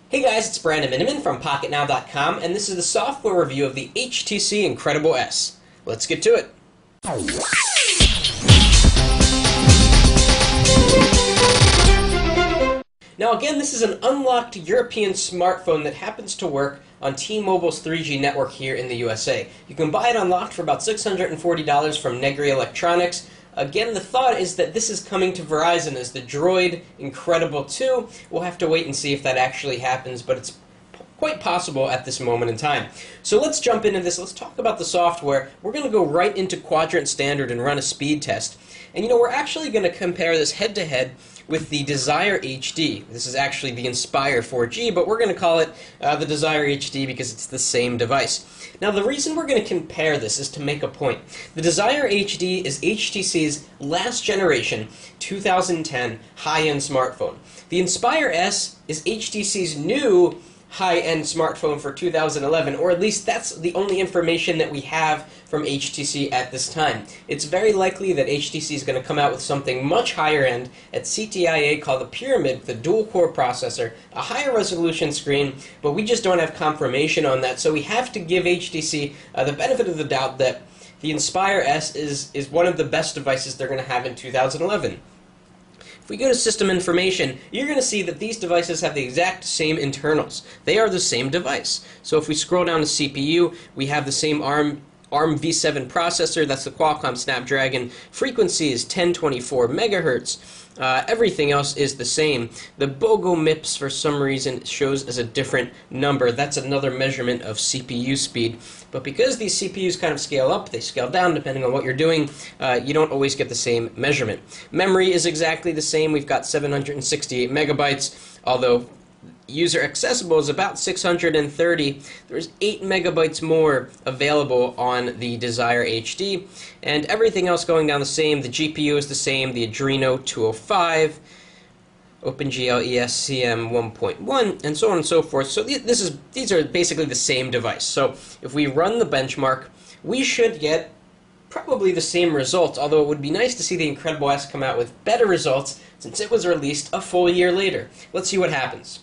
Hey guys, it's Brandon Miniman from PocketNow.com, and this is the software review of the HTC Incredible S. Let's get to it. Now again, this is an unlocked European smartphone that happens to work on T-Mobile's 3G network here in the USA. You can buy it unlocked for about $640 from Negri Electronics. Again, the thought is that this is coming to Verizon as the Droid Incredible 2. We'll have to wait and see if that actually happens, but it's quite possible at this moment in time. So let's jump into this. Let's talk about the software. We're going to go right into Quadrant Standard and run a speed test. And you know, we're actually going to compare this head-to-head with the Desire HD. This is actually the Inspire 4G, but we're going to call it the Desire HD because it's the same device. Now, the reason we're going to compare this is to make a point. The Desire HD is HTC's last generation 2010 high-end smartphone. The Inspire S is HTC's new high-end smartphone for 2011, or at least that's the only information that we have from HTC at this time. It's very likely that HTC is going to come out with something much higher end at CTIA called the Pyramid with a dual-core processor, a higher resolution screen, but we just don't have confirmation on that, so we have to give HTC the benefit of the doubt that the Inspire S is one of the best devices they're going to have in 2011. If we go to System Information, you're going to see that these devices have the exact same internals. They are the same device. So if we scroll down to CPU, we have the same ARM v7 processor. That's the Qualcomm Snapdragon. Frequency is 1024 megahertz. Everything else is the same. The BOGO MIPS, for some reason, shows as a different number. That's another measurement of CPU speed. But because these CPUs kind of scale up, they scale down depending on what you're doing, you don't always get the same measurement. Memory is exactly the same. We've got 768 megabytes, although user accessible is about 630. There's 8 megabytes more available on the Desire HD, and everything else going down the same. The GPU is the same, the Adreno 205, OpenGL ESCM 1.1, and so on and so forth. So these are basically the same device. So if we run the benchmark, we should get probably the same results, although it would be nice to see the Incredible S come out with better results since it was released a full year later. Let's see what happens.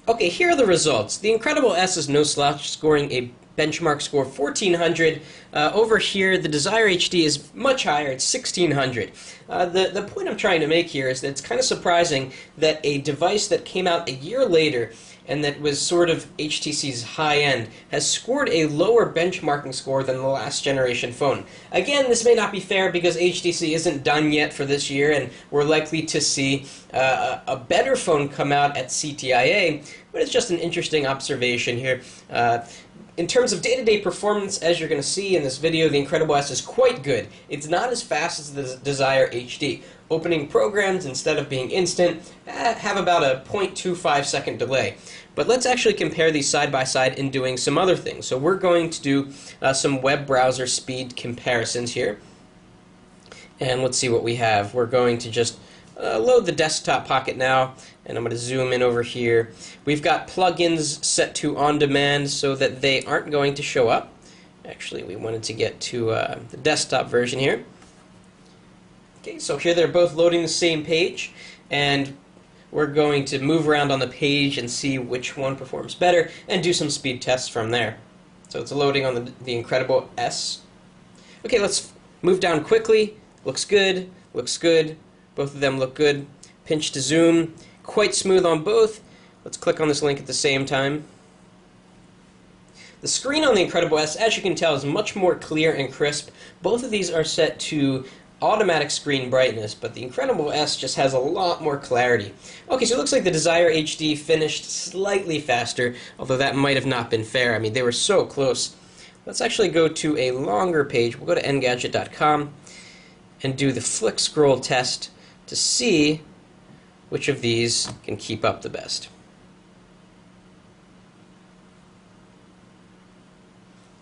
Okay, here are the results. The Incredible S is no slouch, scoring a benchmark score of 1400. Over here, the Desire HD is much higher, it's 1600. The point I'm trying to make here is that it's kind of surprising that a device that came out a year later and that was sort of HTC's high-end has scored a lower benchmarking score than the last generation phone. Again, this may not be fair because HTC isn't done yet for this year, and we're likely to see a better phone come out at CTIA, but it's just an interesting observation here. In terms of day-to-day performance, as you're going to see in this video, the Incredible S is quite good. It's not as fast as the Desire HD. Opening programs, instead of being instant, have about a 0.25 second delay. But let's actually compare these side by side in doing some other things. So we're going to do some web browser speed comparisons here. And let's see what we have. We're going to just load the desktop Pocket Now, and I'm going to zoom in over here. We've got plugins set to on demand so that they aren't going to show up. Actually, we wanted to get to the desktop version here. Okay, so here they're both loading the same page, and we're going to move around on the page and see which one performs better and do some speed tests from there. So it's loading on the Incredible S. Okay, let's move down quickly. Looks good, looks good. Both of them look good. Pinch to zoom, quite smooth on both. Let's click on this link at the same time. The screen on the Incredible S, as you can tell, is much more clear and crisp. Both of these are set to automatic screen brightness, but the Incredible S just has a lot more clarity. Okay, so it looks like the Desire HD finished slightly faster, although that might have not been fair. I mean, they were so close. Let's actually go to a longer page. We'll go to Engadget.com and do the flick scroll test to see which of these can keep up the best.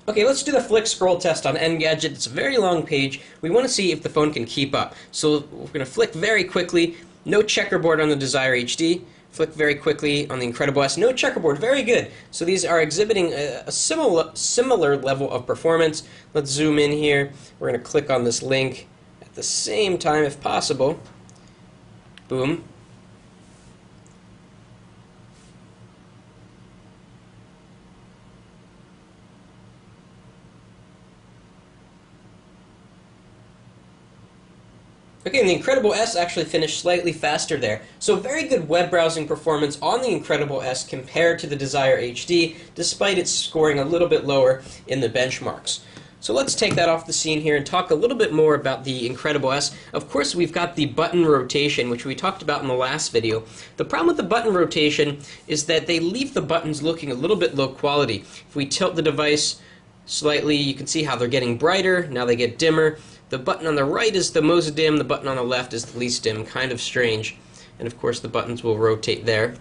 Okay, let's do the flick scroll test on Engadget. It's a very long page. We want to see if the phone can keep up. So we're going to flick very quickly. No checkerboard on the Desire HD. Flick very quickly on the Incredible S. No checkerboard. Very good. So these are exhibiting a similar level of performance. Let's zoom in here. We're going to click on this link at the same time if possible. Boom. Okay, and the Incredible S actually finished slightly faster there. So very good web browsing performance on the Incredible S compared to the Desire HD, despite it scoring a little bit lower in the benchmarks. So let's take that off the scene here and talk a little bit more about the Incredible S. Of course, we've got the button rotation, which we talked about in the last video. The problem with the button rotation is that they leave the buttons looking a little bit low quality. If we tilt the device slightly, you can see how they're getting brighter, now they get dimmer. The button on the right is the most dim, the button on the left is the least dim, kind of strange. And of course the buttons will rotate there.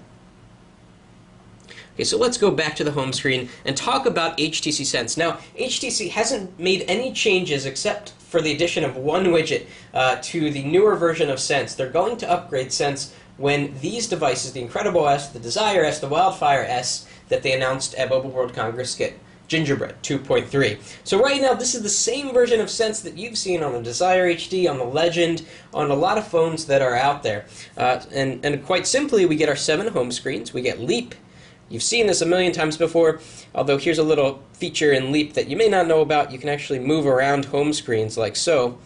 Okay, so let's go back to the home screen and talk about HTC Sense. Now, HTC hasn't made any changes except for the addition of one widget to the newer version of Sense. They're going to upgrade Sense when these devices, the Incredible S, the Desire S, the Wildfire S, that they announced at Mobile World Congress, get Gingerbread 2.3. So right now, this is the same version of Sense that you've seen on the Desire HD, on the Legend, on a lot of phones that are out there. And quite simply, we get our 7 home screens. We get Leap. You've seen this a million times before, although here's a little feature in Leap that you may not know about. You can actually move around home screens like so.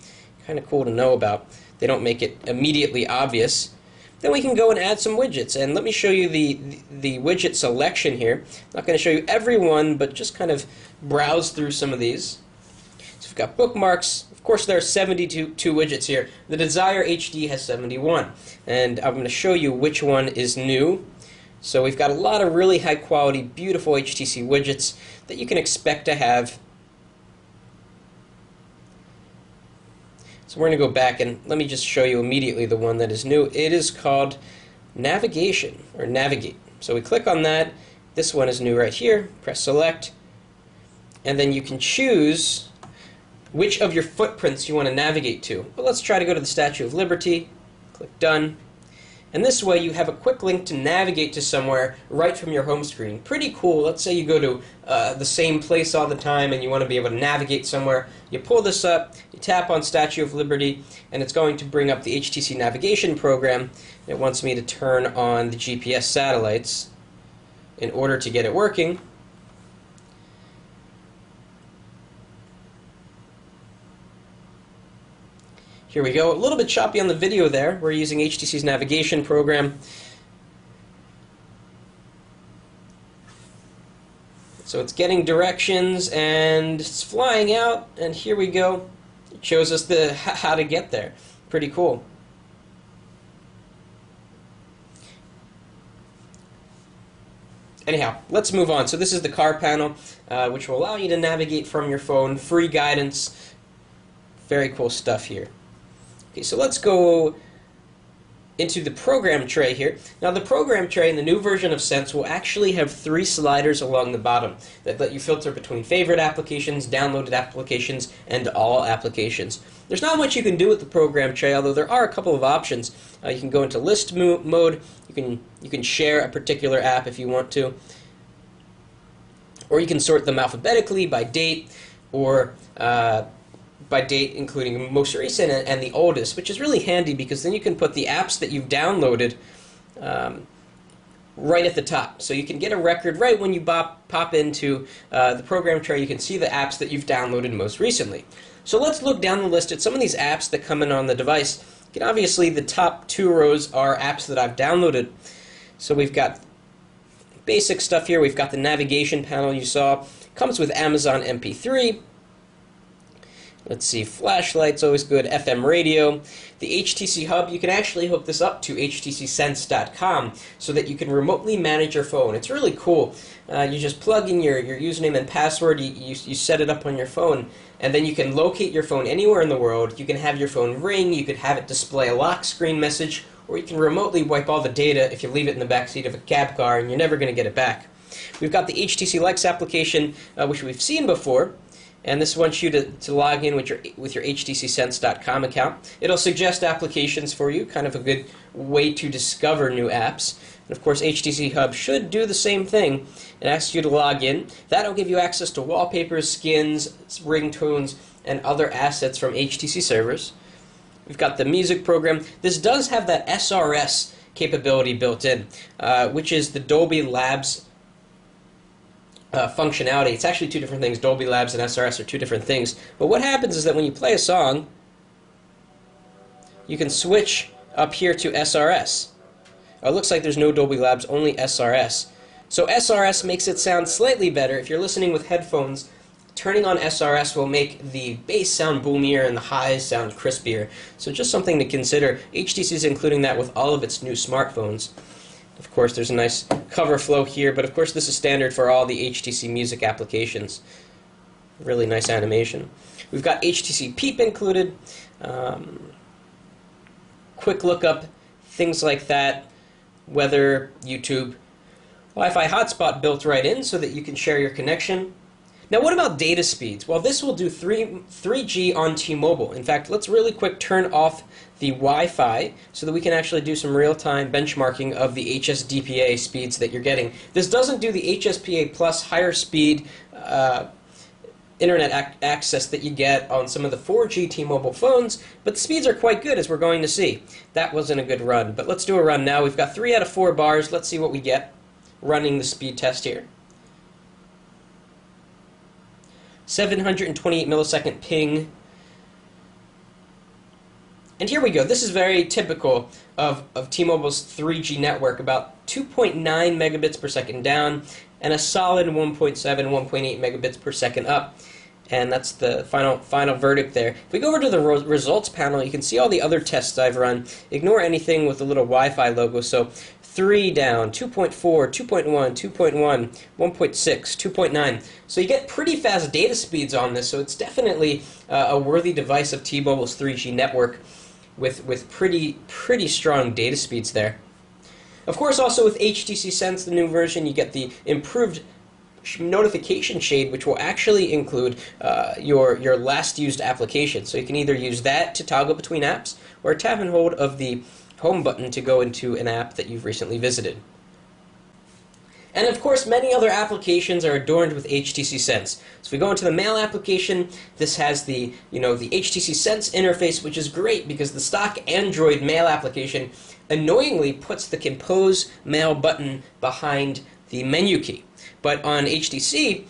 Kind of cool to know about. They don't make it immediately obvious. Then we can go and add some widgets, and let me show you the widget selection here. I'm not going to show you every one, but just kind of browse through some of these. So we've got bookmarks. Of course, there are 72 widgets here. The Desire HD has 71, and I'm going to show you which one is new. So we've got a lot of really high-quality, beautiful HTC widgets that you can expect to have. So we're going to go back and let me just show you immediately the one that is new. It is called Navigation, or Navigate. So we click on that. This one is new right here. Press Select. And then you can choose which of your footprints you want to navigate to. But let's try to go to the Statue of Liberty. Click Done. And this way you have a quick link to navigate to somewhere right from your home screen. Pretty cool. Let's say you go to the same place all the time and you want to be able to navigate somewhere. You pull this up, you tap on Statue of Liberty, and it's going to bring up the HTC navigation program. It wants me to turn on the GPS satellites in order to get it working. Here we go. A little bit choppy on the video there. We're using HTC's navigation program. So it's getting directions and it's flying out, and here we go. It shows us how to get there. Pretty cool. Anyhow, let's move on. So this is the car panel, which will allow you to navigate from your phone. Free guidance. Very cool stuff here. Okay, so let's go into the program tray here. Now the program tray in the new version of Sense will actually have 3 sliders along the bottom that let you filter between favorite applications, downloaded applications, and all applications. There's not much you can do with the program tray, although there are a couple of options. You can go into list mode, you can share a particular app if you want to, or you can sort them alphabetically by date, or by date including most recent and the oldest, which is really handy because then you can put the apps that you've downloaded right at the top. So you can get a record right when you pop into the program tray. You can see the apps that you've downloaded most recently. So let's look down the list at some of these apps that come in on the device. And obviously the top 2 rows are apps that I've downloaded. So we've got basic stuff here. We've got the navigation panel you saw. Comes with Amazon MP3. Let's see, flashlight's always good, FM radio. The HTC Hub, you can actually hook this up to htcsense.com so that you can remotely manage your phone. It's really cool. You just plug in your username and password, you set it up on your phone, and then you can locate your phone anywhere in the world. You can have your phone ring, you could have it display a lock screen message, or you can remotely wipe all the data if you leave it in the backseat of a cab car and you're never going to get it back. We've got the HTC Lex application, which we've seen before. And this wants you to log in with your htcsense.com account. It'll suggest applications for you, kind of a good way to discover new apps. And of course, HTC Hub should do the same thing. It asks you to log in. That'll give you access to wallpapers, skins, ringtones, and other assets from HTC servers. We've got the music program. This does have that SRS capability built in, which is the Dolby Labs functionality. It's actually 2 different things. Dolby Labs and SRS are 2 different things. But what happens is that when you play a song, you can switch up here to SRS. It looks like there's no Dolby Labs, only SRS. So SRS makes it sound slightly better. If you're listening with headphones, turning on SRS will make the bass sound boomier and the highs sound crispier. So just something to consider. HTC is including that with all of its new smartphones. Of course, there's a nice cover flow here, but of course this is standard for all the HTC music applications. Really nice animation. We've got HTC Peep included. Quick lookup, things like that. Weather, YouTube. Wi-Fi hotspot built right in so that you can share your connection. Now what about data speeds? Well, this will do 3G on T-Mobile. In fact, let's really quick turn off the Wi-Fi so that we can actually do some real-time benchmarking of the HSDPA speeds that you're getting. This doesn't do the HSPA plus higher speed internet access that you get on some of the 4G T-Mobile phones, but the speeds are quite good, as we're going to see. That wasn't a good run, but let's do a run now. We've got 3 out of 4 bars. Let's see what we get running the speed test here. 728 millisecond ping. And here we go. This is very typical of T-Mobile's 3G network, about 2.9 megabits per second down, and a solid 1.7, 1.8 megabits per second up. And that's the final verdict there. If we go over to the results panel, you can see all the other tests I've run. Ignore anything with the little Wi-Fi logo. So 3 down, 2.4, 2.1, 2.1, 1.6, 2.9. So you get pretty fast data speeds on this, so it's definitely a worthy device of T-Mobile's 3G network with pretty strong data speeds there. Of course, also with HTC Sense, the new version, you get the improved notification shade, which will actually include your last used application. So you can either use that to toggle between apps, or tap and hold of the home button to go into an app that you've recently visited. And of course, many other applications are adorned with HTC Sense. So if we go into the Mail application, this has the HTC Sense interface, which is great because the stock Android Mail application annoyingly puts the Compose Mail button behind the menu key. But on HTC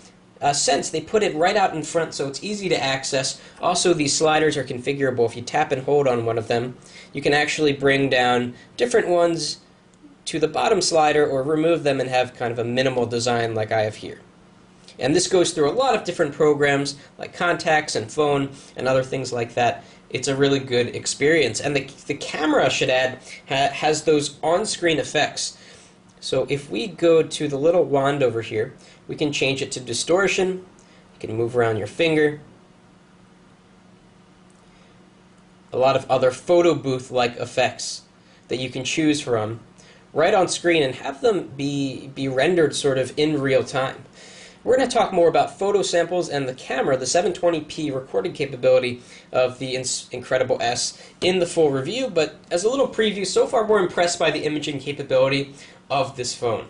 Sense, they put it right out in front, so it's easy to access. Also, these sliders are configurable. If you tap and hold on one of them, you can actually bring down different ones to the bottom slider or remove them and have kind of a minimal design like I have here. And this goes through a lot of different programs like contacts and phone and other things like that. It's a really good experience. And the camera, I should add, has those on-screen effects. So if we go to the little wand over here, we can change it to distortion. You can move around your finger. A lot of other photo booth-like effects that you can choose from right on screen and have them be rendered sort of in real time. We're going to talk more about photo samples and the camera, the 720p recording capability of the Incredible S in the full review, but as a little preview, so far we're impressed by the imaging capability of this phone.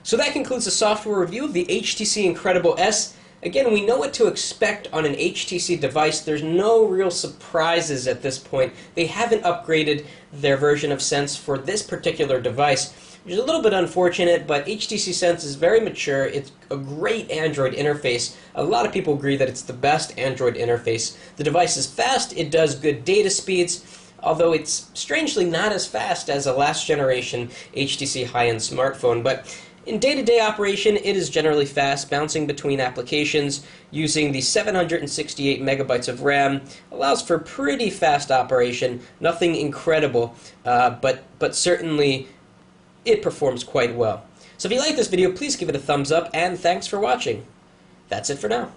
So that concludes the software review of the HTC Incredible S. Again, we know what to expect on an HTC device. There's no real surprises at this point. They haven't upgraded their version of Sense for this particular device, which is a little bit unfortunate, but HTC Sense is very mature. It's a great Android interface. A lot of people agree that it's the best Android interface. The device is fast, it does good data speeds, although it's strangely not as fast as a last generation HTC high-end smartphone. But in day-to-day operation, it is generally fast, bouncing between applications using the 768 megabytes of RAM. Allows for pretty fast operation, nothing incredible, but certainly it performs quite well. So if you like this video, please give it a thumbs up, and thanks for watching. That's it for now.